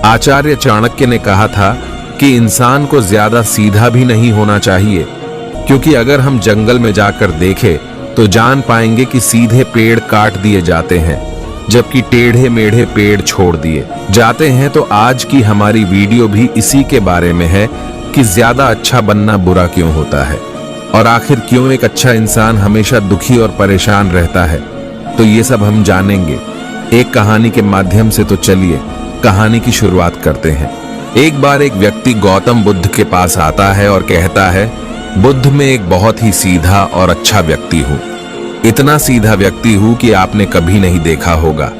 आचार्य चाणक्य ने कहा था कि इंसान को ज्यादा सीधा भी नहीं होना चाहिए, क्योंकि अगर हम जंगल में जाकर देखें तो जान पाएंगे कि सीधे पेड़ काट दिए जाते हैं, जबकि टेढ़े मेढ़े पेड़ छोड़ दिए जाते हैं। तो आज की हमारी वीडियो भी इसी के बारे में है कि ज्यादा अच्छा बनना बुरा क्यों होता है, और आखिर क्यों एक अच्छा इंसान हमेशा दुखी और परेशान रहता है। तो ये सब हम जानेंगे एक कहानी के माध्यम से। तो चलिए कहानी की शुरुआत करते हैं। एक बार एक व्यक्ति गौतम बुद्ध के पास आता है और कहता है, बुद्ध में एक बहुत ही सीधा और अच्छा व्यक्ति हूँ। इतना सीधा व्यक्ति हूँ कि आपने कभी नहीं देखा होगा।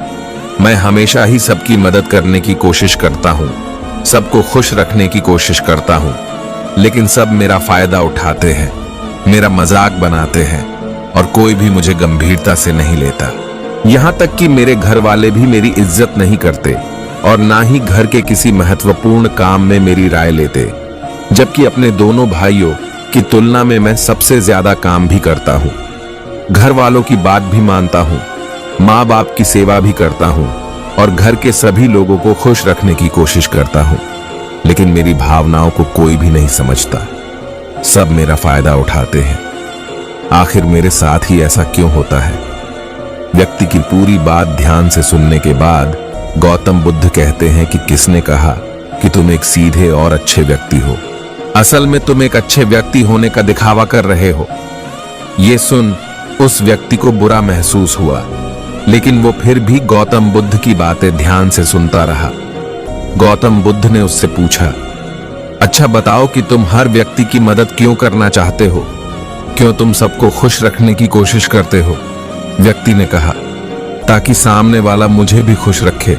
मैं हमेशा ही सबकी मदद करने की कोशिश करता हूँ, सबको खुश रखने की कोशिश करता हूँ, लेकिन सब मेरा फायदा उठाते हैं, मेरा मजाक बनाते हैं और कोई भी मुझे गंभीरता से नहीं लेता। यहाँ तक कि मेरे घर वाले भी मेरी इज्जत नहीं करते और ना ही घर के किसी महत्वपूर्ण काम में मेरी राय लेते, जबकि अपने दोनों भाइयों की तुलना में मैं सबसे ज्यादा काम भी करता हूँ। घर वालों की बात भी मानता हूँ, माँ बाप की सेवा भी करता हूँ और घर के सभी लोगों को खुश रखने की कोशिश करता हूँ, लेकिन मेरी भावनाओं को कोई भी नहीं समझता। सब मेरा फायदा उठाते हैं। आखिर मेरे साथ ही ऐसा क्यों होता है? व्यक्ति की पूरी बात ध्यान से सुनने के बाद गौतम बुद्ध कहते हैं कि किसने कहा कि तुम एक सीधे और अच्छे व्यक्ति हो? असल में तुम एक अच्छे व्यक्ति होने का दिखावा कर रहे हो। ये सुन उस व्यक्ति को बुरा महसूस हुआ, लेकिन वो फिर भी गौतम बुद्ध की बातें ध्यान से सुनता रहा। गौतम बुद्ध ने उससे पूछा, अच्छा बताओ कि तुम हर व्यक्ति की मदद क्यों करना चाहते हो? क्यों तुम सबको खुश रखने की कोशिश करते हो? व्यक्ति ने कहा, ताकि सामने वाला मुझे भी खुश रखे,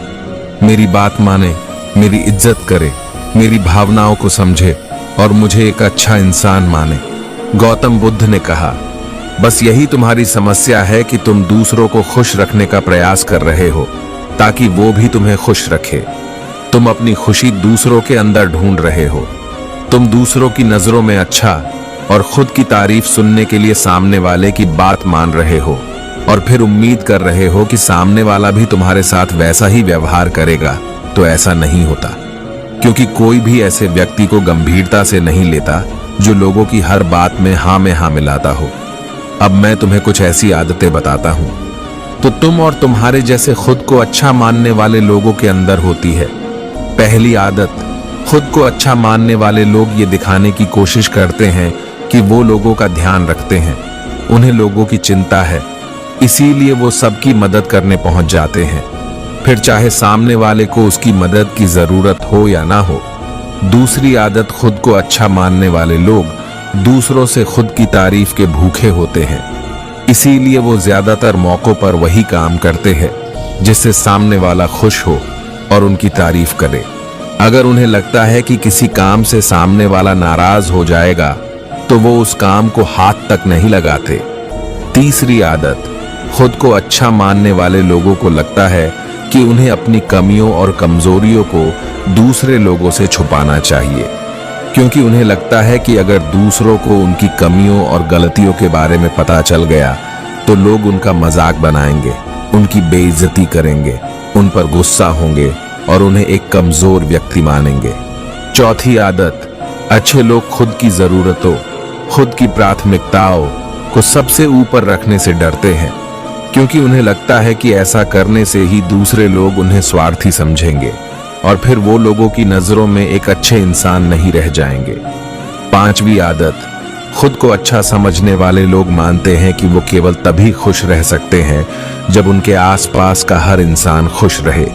मेरी बात माने, मेरी इज्जत करे, मेरी भावनाओं को समझे और मुझे एक अच्छा इंसान माने। गौतम बुद्ध ने कहा, बस यही तुम्हारी समस्या है कि तुम दूसरों को खुश रखने का प्रयास कर रहे हो ताकि वो भी तुम्हें खुश रखे। तुम अपनी खुशी दूसरों के अंदर ढूंढ रहे हो। तुम दूसरों की नजरों में अच्छा और खुद की तारीफ सुनने के लिए सामने वाले की बात मान रहे हो और फिर उम्मीद कर रहे हो कि सामने वाला भी तुम्हारे साथ वैसा ही व्यवहार करेगा। तो ऐसा नहीं होता, क्योंकि कोई भी ऐसे व्यक्ति को गंभीरता से नहीं लेता जो लोगों की हर बात में हाँ मिलाता हो। अब मैं तुम्हें कुछ ऐसी आदतें बताता हूं तो तुम और तुम्हारे जैसे खुद को अच्छा मानने वाले लोगों के अंदर होती है। पहली आदत, खुद को अच्छा मानने वाले लोग ये दिखाने की कोशिश करते हैं कि वो लोगों का ध्यान रखते हैं, उन्हें लोगों की चिंता है, इसीलिए वो सबकी मदद करने पहुंच जाते हैं, फिर चाहे सामने वाले को उसकी मदद की जरूरत हो या ना हो। दूसरी आदत, खुद को अच्छा मानने वाले लोग दूसरों से खुद की तारीफ के भूखे होते हैं, इसीलिए वो ज्यादातर मौकों पर वही काम करते हैं जिससे सामने वाला खुश हो और उनकी तारीफ करे। अगर उन्हें लगता है कि किसी काम से सामने वाला नाराज हो जाएगा तो वो उस काम को हाथ तक नहीं लगाते। तीसरी आदत, खुद को अच्छा मानने वाले लोगों को लगता है कि उन्हें अपनी कमियों और कमजोरियों को दूसरे लोगों से छुपाना चाहिए, क्योंकि उन्हें लगता है कि अगर दूसरों को उनकी कमियों और गलतियों के बारे में पता चल गया तो लोग उनका मजाक बनाएंगे, उनकी बेइज्जती करेंगे, उन पर गुस्सा होंगे और उन्हें एक कमजोर व्यक्ति मानेंगे। चौथी आदत, अच्छे लोग खुद की जरूरतों, खुद की प्राथमिकताओं को सबसे ऊपर रखने से डरते हैं, क्योंकि उन्हें लगता है कि ऐसा करने से ही दूसरे लोग उन्हें स्वार्थी समझेंगे और फिर वो लोगों की नजरों में एक अच्छे इंसान नहीं रह जाएंगे। पांचवी आदत, खुद को अच्छा समझने वाले लोग मानते हैं कि वो केवल तभी खुश रह सकते हैं जब उनके आसपास का हर इंसान खुश रहे,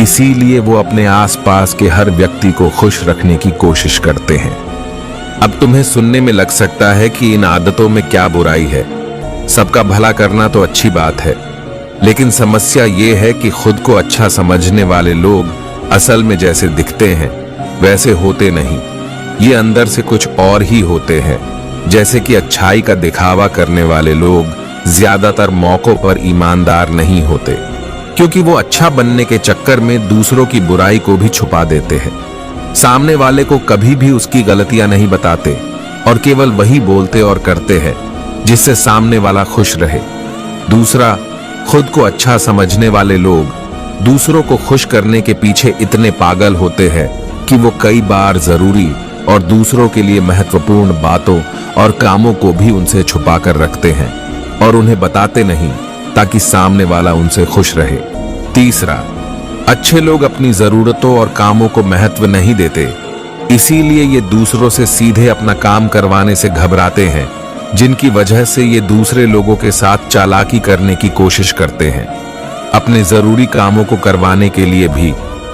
इसीलिए वो अपने आसपास के हर व्यक्ति को खुश रखने की कोशिश करते हैं। अब तुम्हें सुनने में लग सकता है कि इन आदतों में क्या बुराई है, सबका भला करना तो अच्छी बात है, लेकिन समस्या ये है कि खुद को अच्छा समझने वाले लोग असल में जैसे दिखते हैं वैसे होते नहीं। ये अंदर से कुछ और ही होते हैं। जैसे कि अच्छाई का दिखावा करने वाले लोग ज्यादातर मौकों पर ईमानदार नहीं होते, क्योंकि वो अच्छा बनने के चक्कर में दूसरों की बुराई को भी छुपा देते हैं। सामने वाले को कभी भी उसकी गलतियां नहीं बताते और केवल वही बोलते और करते हैं जिससे सामने वाला खुश रहे। दूसरा, खुद को अच्छा समझने वाले लोग दूसरों को खुश करने के पीछे इतने पागल होते हैं कि वो कई बार जरूरी और दूसरों के लिए महत्वपूर्ण बातों और कामों को भी उनसे छुपा कर रखते हैं और उन्हें बताते नहीं, ताकि सामने वाला उनसे खुश रहे। तीसरा, अच्छे लोग अपनी जरूरतों और कामों को महत्व नहीं देते, इसीलिए ये दूसरों से सीधे अपना काम करवाने से घबराते हैं, जिनकी वजह से ये दूसरे लोगों के साथ चालाकी करने की कोशिश करते हैं, अपने जरूरी कामों को करवाने के लिए भी,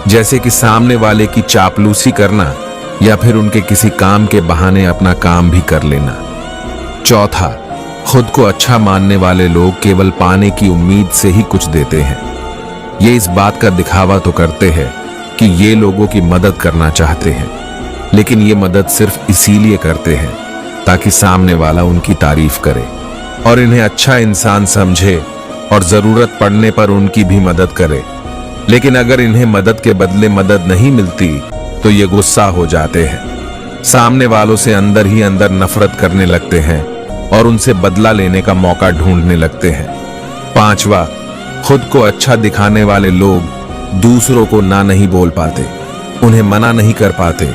जैसे कि सामने वाले की चापलूसी करना या फिर उनके किसी काम के बहाने अपना काम भी कर लेना। चौथा, खुद को अच्छा मानने वाले लोग केवल पाने की उम्मीद से ही कुछ देते हैं। ये इस बात का दिखावा तो करते हैं कि ये लोगों की मदद करना चाहते हैं, लेकिन ये मदद सिर्फ इसीलिए करते हैं ताकि सामने वाला उनकी तारीफ करे और इन्हें अच्छा इंसान समझे और जरूरत पड़ने पर उनकी भी मदद करे। लेकिन अगर इन्हें मदद के बदले मदद नहीं मिलती तो ये गुस्सा हो जाते हैं, सामने वालों से अंदर ही अंदर नफरत करने लगते हैं और उनसे बदला लेने का मौका ढूंढने लगते हैं। पांचवा, खुद को अच्छा दिखाने वाले लोग दूसरों को ना नहीं बोल पाते, उन्हें मना नहीं कर पाते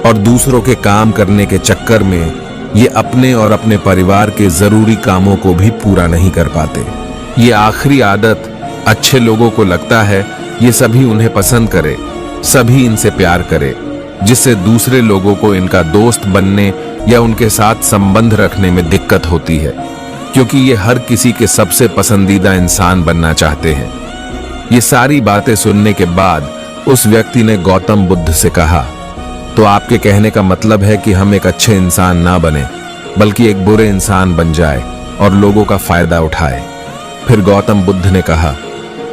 और दूसरों के काम करने के चक्कर में ये अपने और अपने परिवार के जरूरी कामों को भी पूरा नहीं कर पाते। ये आखिरी आदत अच्छे लोगों को लगता है ये सभी उन्हें पसंद करे, सभी इनसे प्यार करे, जिससे दूसरे लोगों को इनका दोस्त बनने या उनके साथ संबंध रखने में दिक्कत होती है, क्योंकि ये हर किसी के सबसे पसंदीदा इंसान बनना चाहते हैं। ये सारी बातें सुनने के बाद उस व्यक्ति ने गौतम बुद्ध से कहा, तो आपके कहने का मतलब है कि हम एक अच्छे इंसान ना बने बल्कि एक बुरे इंसान बन जाए और लोगों का फायदा उठाए। फिर गौतम बुद्ध ने कहा,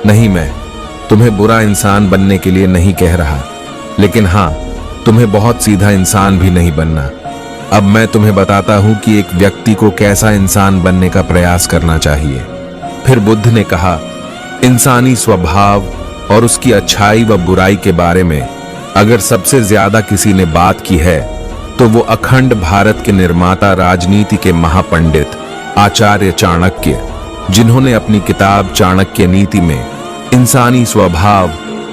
नहीं, मैं तुम्हें बुरा इंसान बनने के लिए नहीं कह रहा, लेकिन हाँ, तुम्हें बहुत सीधा इंसान भी नहीं बनना। अब मैं तुम्हें बताता हूं कि एक व्यक्ति को कैसा इंसान बनने का प्रयास करना चाहिए। फिर बुद्ध ने कहा, इंसानी स्वभाव और उसकी अच्छाई व बुराई के बारे में अगर सबसे ज्यादा किसी ने बात की है तो वो अखंड भारत के निर्माता, राजनीति के महापंडित आचार्य चाणक्य, जिन्होंने अपनी किताब चाणक्य नीति में इंसानी स्वभाव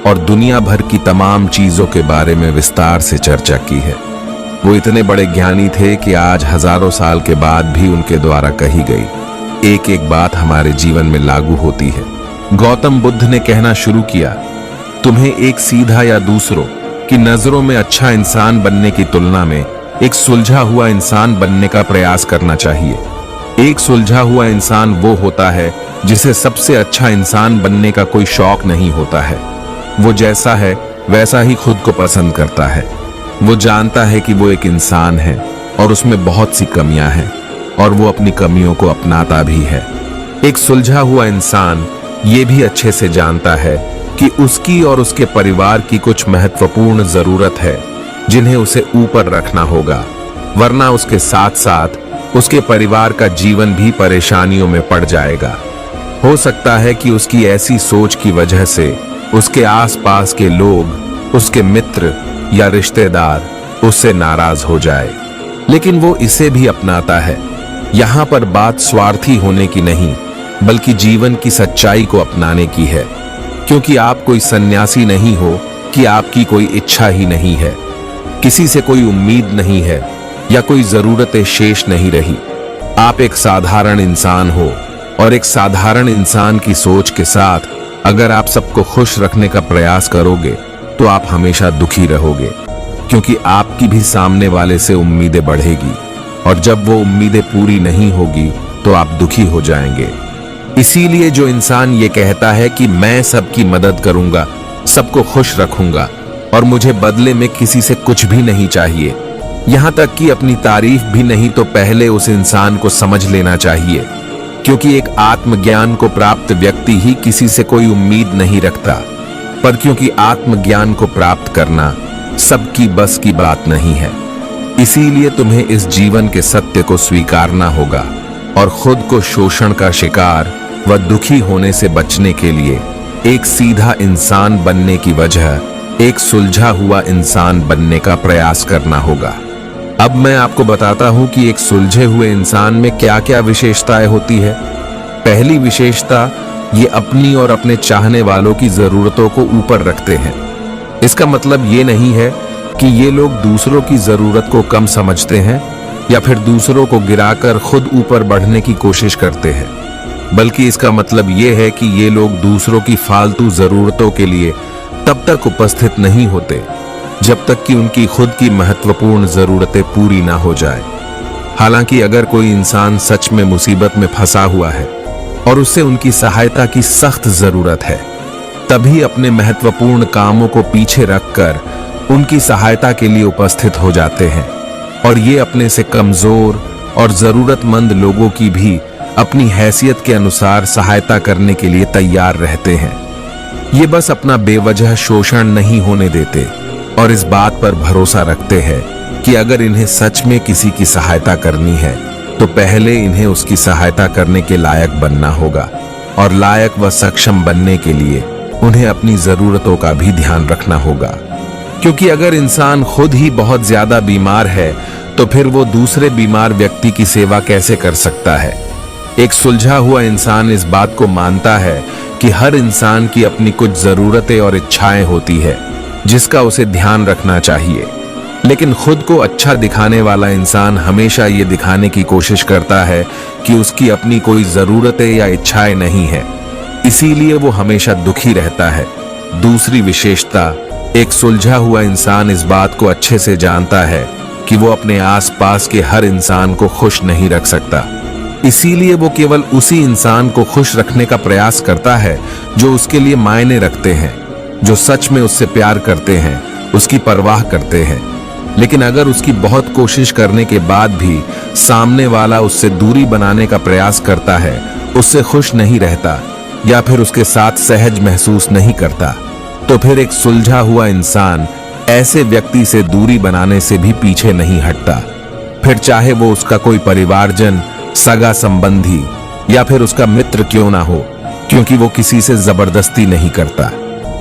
और दुनिया भर की तमाम चीजों के बारे में विस्तार से चर्चा की है। वो इतने बड़े ज्ञानी थे कि आज हजारों साल के बाद भी उनके द्वारा कही गई एक एक बात हमारे जीवन में लागू होती है। गौतम बुद्ध ने कहना शुरू किया, तुम्हें एक सीधा या दूसरों की नजरों में अच्छा इंसान बनने की तुलना में एक सुलझा हुआ इंसान बनने का प्रयास करना चाहिए। एक सुलझा हुआ इंसान वो होता है जिसे सबसे अच्छा इंसान बनने का कोई शौक नहीं होता है। वो जैसा है वैसा ही खुद को पसंद करता है। वो जानता है कि वो एक इंसान है और उसमें बहुत सी कमियां हैं और वो अपनी कमियों को अपनाता भी है। एक सुलझा हुआ इंसान ये भी अच्छे से जानता है कि उसकी और उसके परिवार की कुछ महत्वपूर्ण जरूरत है जिन्हें उसे ऊपर रखना होगा, वरना उसके साथ साथ उसके परिवार का जीवन भी परेशानियों में पड़ जाएगा। हो सकता है कि उसकी ऐसी सोच की वजह से उसके आसपास के लोग, उसके मित्र या रिश्तेदार उससे नाराज हो जाए, लेकिन वो इसे भी अपनाता है। यहाँ पर बात स्वार्थी होने की नहीं बल्कि जीवन की सच्चाई को अपनाने की है, क्योंकि आप कोई सन्यासी नहीं हो कि आपकी कोई इच्छा ही नहीं है, किसी से कोई उम्मीद नहीं है या कोई जरूरतें शेष नहीं रही। आप एक साधारण इंसान हो और एक साधारण इंसान की सोच के साथ अगर आप सबको खुश रखने का प्रयास करोगे तो आप हमेशा दुखी रहोगे, क्योंकि आपकी भी सामने वाले से उम्मीदें बढ़ेगी और जब वो उम्मीदें पूरी नहीं होगी तो आप दुखी हो जाएंगे। इसीलिए जो इंसान ये कहता है कि मैं सबकी मदद करूंगा, सबको खुश रखूंगा और मुझे बदले में किसी से कुछ भी नहीं चाहिए, यहां तक कि अपनी तारीफ भी नहीं, तो पहले उस इंसान को समझ लेना चाहिए, क्योंकि एक आत्मज्ञान को प्राप्त व्यक्ति ही किसी से कोई उम्मीद नहीं रखता। पर क्योंकि आत्मज्ञान को प्राप्त करना सबकी बस की बात नहीं है, इसीलिए तुम्हें इस जीवन के सत्य को स्वीकारना होगा और खुद को शोषण का शिकार व दुखी होने से बचने के लिए एक सीधा इंसान बनने की वजह एक सुलझा हुआ इंसान बनने का प्रयास करना होगा। अब मैं आपको बताता हूं कि एक सुलझे हुए इंसान में क्या क्या विशेषताएं होती है। पहली विशेषता, ये अपनी और अपने चाहने वालों की जरूरतों को ऊपर रखते हैं। इसका मतलब ये नहीं है कि ये लोग दूसरों की जरूरत को कम समझते हैं या फिर दूसरों को गिराकर खुद ऊपर बढ़ने की कोशिश करते हैं, बल्कि इसका मतलब ये है कि ये लोग दूसरों की फालतू जरूरतों के लिए तब तक उपस्थित नहीं होते जब तक कि उनकी खुद की महत्वपूर्ण जरूरतें पूरी ना हो जाए। हालांकि अगर कोई इंसान सच में मुसीबत में फंसा हुआ है और उससे उनकी सहायता की सख्त जरूरत है, तभी अपने महत्वपूर्ण कामों को पीछे रखकर उनकी सहायता के लिए उपस्थित हो जाते हैं और ये अपने से कमजोर और जरूरतमंद लोगों की भी अपनी हैसियत के अनुसार सहायता करने के लिए तैयार रहते हैं। ये बस अपना बेवजह शोषण नहीं होने देते और इस बात पर भरोसा रखते हैं कि अगर इन्हें सच में किसी की सहायता करनी है तो पहले इन्हें उसकी सहायता करने के लायक बनना होगा, और लायक व सक्षम बनने के लिए उन्हें अपनी जरूरतों का भी ध्यान रखना होगा। क्योंकि अगर इंसान खुद ही बहुत ज्यादा बीमार है तो फिर वो दूसरे बीमार व्यक्ति की सेवा कैसे कर सकता है। एक सुलझा हुआ इंसान इस बात को मानता है कि हर इंसान की अपनी कुछ जरूरतें और इच्छाएं होती है जिसका उसे ध्यान रखना चाहिए, लेकिन खुद को अच्छा दिखाने वाला इंसान हमेशा ये दिखाने की कोशिश करता है कि उसकी अपनी कोई जरूरतें या इच्छाएं नहीं है, इसीलिए वो हमेशा दुखी रहता है। दूसरी विशेषता, एक सुलझा हुआ इंसान इस बात को अच्छे से जानता है कि वो अपने आसपास के हर इंसान को खुश नहीं रख सकता, इसीलिए वो केवल उसी इंसान को खुश रखने का प्रयास करता है जो उसके लिए मायने रखते हैं, जो सच में उससे प्यार करते हैं, उसकी परवाह करते हैं। लेकिन अगर उसकी बहुत कोशिश करने के बाद भी सामने वाला उससे दूरी बनाने का प्रयास करता है, उससे खुश नहीं रहता या फिर उसके साथ सहज महसूस नहीं करता, तो फिर एक सुलझा हुआ इंसान ऐसे व्यक्ति से दूरी बनाने से भी पीछे नहीं हटता, फिर चाहे वो उसका कोई परिवारजन, सगा संबंधी या फिर उसका मित्र क्यों ना हो, क्योंकि वो किसी से जबरदस्ती नहीं करता।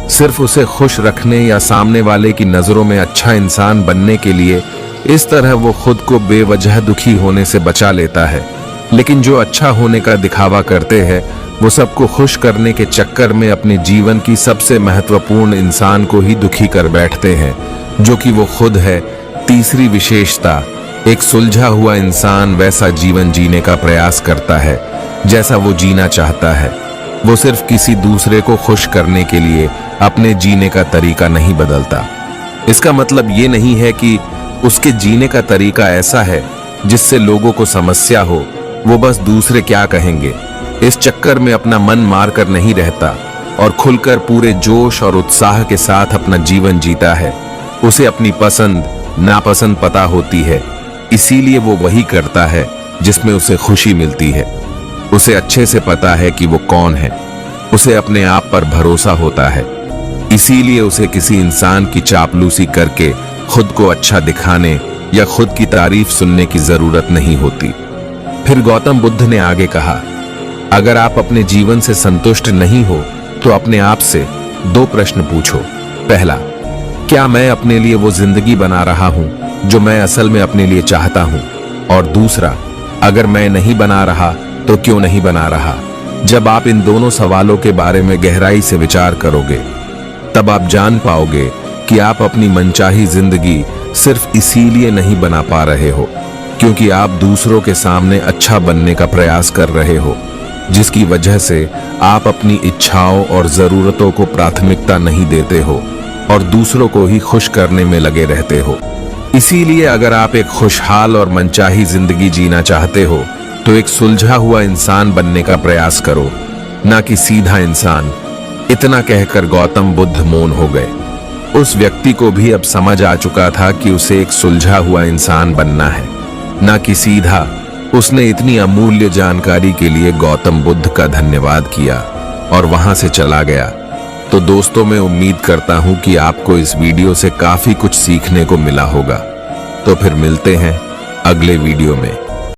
सिर्फ उसे खुश रखने या सामने वाले की नजरों में अच्छा इंसान बनने के लिए इस तरह वो खुद को बेवजह दुखी होने से बचा लेता है। लेकिन जो अच्छा होने का दिखावा करते हैं वो सबको खुश करने के चक्कर में अपने जीवन की सबसे महत्वपूर्ण इंसान को ही दुखी कर बैठते हैं, जो कि वो खुद है। तीसरी विशेषता, एक सुलझा हुआ इंसान वैसा जीवन जीने का प्रयास करता है जैसा वो जीना चाहता है। वो सिर्फ किसी दूसरे को खुश करने के लिए अपने जीने का तरीका नहीं बदलता। इसका मतलब ये नहीं है कि उसके जीने का तरीका ऐसा है जिससे लोगों को समस्या हो, वो बस दूसरे क्या कहेंगे इस चक्कर में अपना मन मार कर नहीं रहता और खुलकर पूरे जोश और उत्साह के साथ अपना जीवन जीता है। उसे अपनी पसंद नापसंद पता होती है, इसीलिए वो वही करता है जिसमें उसे खुशी मिलती है। उसे अच्छे से पता है कि वो कौन है, उसे अपने आप पर भरोसा होता है, इसीलिए उसे किसी इंसान की चापलूसी करके खुद को अच्छा दिखाने या खुद की तारीफ सुनने की जरूरत नहीं होती। फिर गौतम बुद्ध ने आगे कहा, अगर आप अपने जीवन से संतुष्ट नहीं हो तो अपने आप से 2 प्रश्न पूछो। पहला, क्या मैं अपने लिए वो जिंदगी बना रहा हूं जो मैं असल में अपने लिए चाहता हूं? और दूसरा, अगर मैं नहीं बना रहा तो क्यों नहीं बना रहा? जब आप इन दोनों सवालों के बारे में गहराई से विचार करोगे तब आप जान पाओगे कि आप अपनी मनचाही जिंदगी सिर्फ इसीलिए नहीं बना पा रहे हो क्योंकि आप दूसरों के सामने अच्छा बनने का प्रयास कर रहे हो, जिसकी वजह से आप अपनी इच्छाओं और जरूरतों को प्राथमिकता नहीं देते हो और दूसरों को ही खुश करने में लगे रहते हो। इसीलिए अगर आप एक खुशहाल और मनचाही जिंदगी जीना चाहते हो तो एक सुलझा हुआ इंसान बनने का प्रयास करो, ना कि सीधा इंसान। इतना कहकर गौतम बुद्ध मौन हो गए। उस व्यक्ति को भी अब समझ आ चुका था कि उसे एक सुलझा हुआ इंसान बनना है, ना कि सीधा। उसने इतनी अमूल्य जानकारी के लिए गौतम बुद्ध का धन्यवाद किया और वहां से चला गया। तो दोस्तों, मैं उम्मीद करता हूं कि आपको इस वीडियो से काफी कुछ सीखने को मिला होगा। तो फिर मिलते हैं अगले वीडियो में।